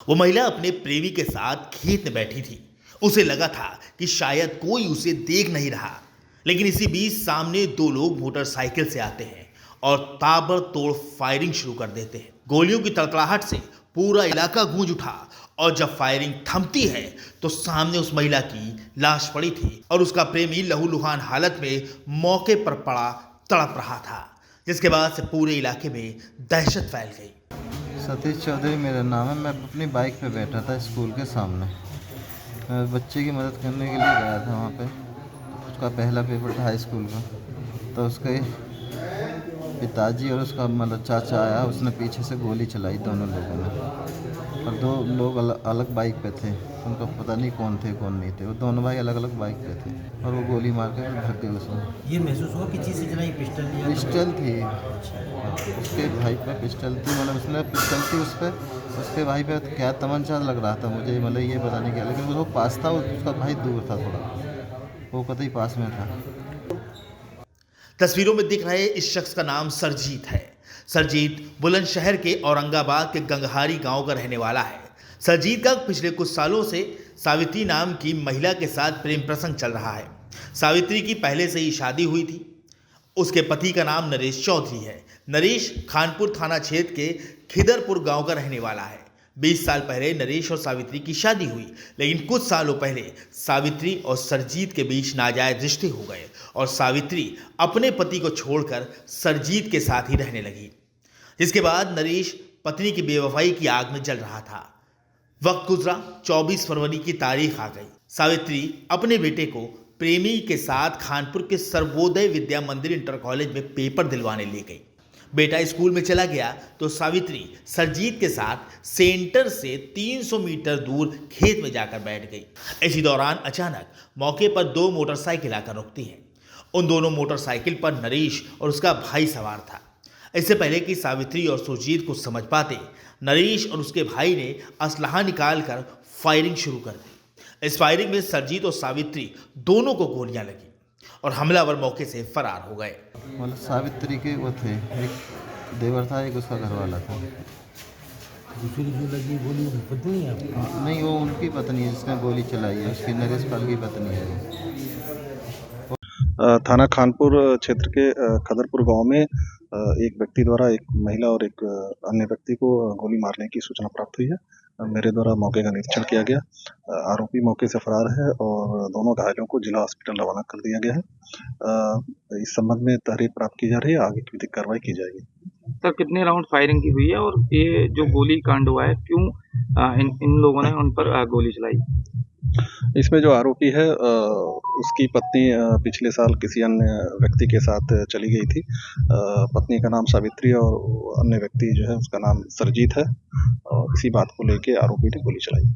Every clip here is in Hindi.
वो महिला अपने प्रेमी के साथ खेत में बैठी थी। उसे लगा था कि शायद कोई उसे देख नहीं रहा, लेकिन इसी बीच सामने दो लोग मोटरसाइकिल से आते हैं और ताबड़तोड़ फायरिंग शुरू कर देते हैं। गोलियों की तड़तड़ाहट से पूरा इलाका गूंज उठा और जब फायरिंग थमती है तो सामने उस महिला की लाश पड़ी थी और उसका प्रेमी लहूलुहान हालत में मौके पर पड़ा तड़प रहा था, जिसके बाद से पूरे इलाके में दहशत फैल गई। सतीश चौधरी मेरा नाम है। मैं अपनी बाइक पे बैठा था स्कूल के सामने। मैं बच्चे की मदद करने के लिए गया था वहाँ पे। उसका पहला पेपर था हाई स्कूल का। तो उसके पिताजी और उसका मतलब चाचा आया, उसने पीछे से गोली चलाई दोनों लोगों ने। और दो लोग अलग बाइक पे थे, उनका पता नहीं कौन थे कौन नहीं थे। वो दोनों भाई अलग अलग बाइक पे थे और वो गोली मार के भाग गए उसमें। ये महसूस हुआ कि चीज़ से चलाई पिस्टल थी उसके भाई पे, पिस्टल थी। मतलब उसने पिस्टल थी उस पर, उसके भाई पे क्या तमंचा लग रहा था मुझे, मतलब ये पता नहीं क्या, लेकिन वो पास था, उसका भाई दूर था थोड़ा, वो कतई पास में था। तस्वीरों में दिख रहे इस शख्स का नाम सरजीत है। सरजीत बुलंदशहर के औरंगाबाद के गंगहारी गांव का रहने वाला है। सरजीत का पिछले कुछ सालों से सावित्री नाम की महिला के साथ प्रेम प्रसंग चल रहा है। सावित्री की पहले से ही शादी हुई थी। उसके पति का नाम नरेश चौधरी है। नरेश खानपुर थाना क्षेत्र के खिदरपुर गांव का रहने वाला है। 20 साल पहले नरेश और सावित्री की शादी हुई, लेकिन कुछ सालों पहले सावित्री और सरजीत के बीच नाजायज रिश्ते हो गए और सावित्री अपने पति को छोड़कर सरजीत के साथ ही रहने लगी। जिसके बाद नरेश पत्नी की बेवफाई की आग में जल रहा था। वक्त गुजरा, 24 फरवरी की तारीख आ गई। सावित्री अपने बेटे को प्रेमी के साथ खानपुर के सर्वोदय विद्या मंदिर इंटर कॉलेज में पेपर दिलवाने ले गई। बेटा स्कूल में चला गया तो सावित्री सरजीत के साथ सेंटर से 300 मीटर दूर खेत में जाकर बैठ गई। इसी दौरान अचानक मौके पर दो मोटरसाइकिल आकर रुकती हैं। उन दोनों मोटरसाइकिल पर नरेश और उसका भाई सवार था। इससे पहले कि सावित्री और सुरजीत को समझ पाते, नरेश और उसके भाई ने असलहा निकालकर फायरिंग शुरू कर दी। इस फायरिंग में सरजीत और सावित्री दोनों को गोलियां लगी और हमलावर मौके से फरार हो गए। मतलब सावित्री के वो थे, एक देवर था, एक उसका घर वाला था। दूसरी जो लगी गोली वो पत्नी है आपकी? नहीं, वो उनकी पत्नी है जिसने गोली चलाई है, उसकी नरेश पाल की पत्नी है वो। थाना खानपुर क्षेत्र के खदरपुर गांव में एक व्यक्ति द्वारा एक महिला और एक अन्य व्यक्ति को गोली मारने की सूचना प्राप्त हुई है। मेरे द्वारा मौके का निरीक्षण किया गया। आरोपी मौके से फरार है और दोनों घायलों को जिला हॉस्पिटल रवाना कर दिया गया है। इस संबंध में तहरीर प्राप्त की जा रही है, आगे की विधिक कार्रवाई की जाएगी। सर, कितने राउंड फायरिंग की हुई है और ये जो गोली कांड हुआ है क्यों इन लोगों ने उन पर गोली चलाई? इसमें जो आरोपी है उसकी पत्नी पिछले साल किसी अन्य व्यक्ति के साथ चली गई थी। पत्नी का नाम सावित्री और अन्य व्यक्ति जो है उसका नाम सरजीत है और इसी बात को लेके आरोपी ने गोली चलाई।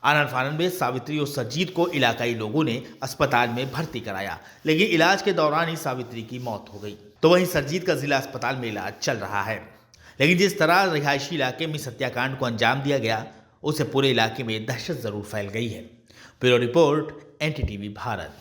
आनन फानन में सावित्री और सरजीत को इलाकाई लोगों ने अस्पताल में भर्ती कराया, लेकिन इलाज के दौरान ही सावित्री की मौत हो गई। तो वहीं सरजीत का जिला अस्पताल में इलाज चल रहा है। लेकिन जिस तरह रिहायशी इलाके में इस हत्याकांड को अंजाम दिया गया, उससे पूरे इलाके में दहशत जरूर फैल गई है। Bureau report, NTTV Bharat.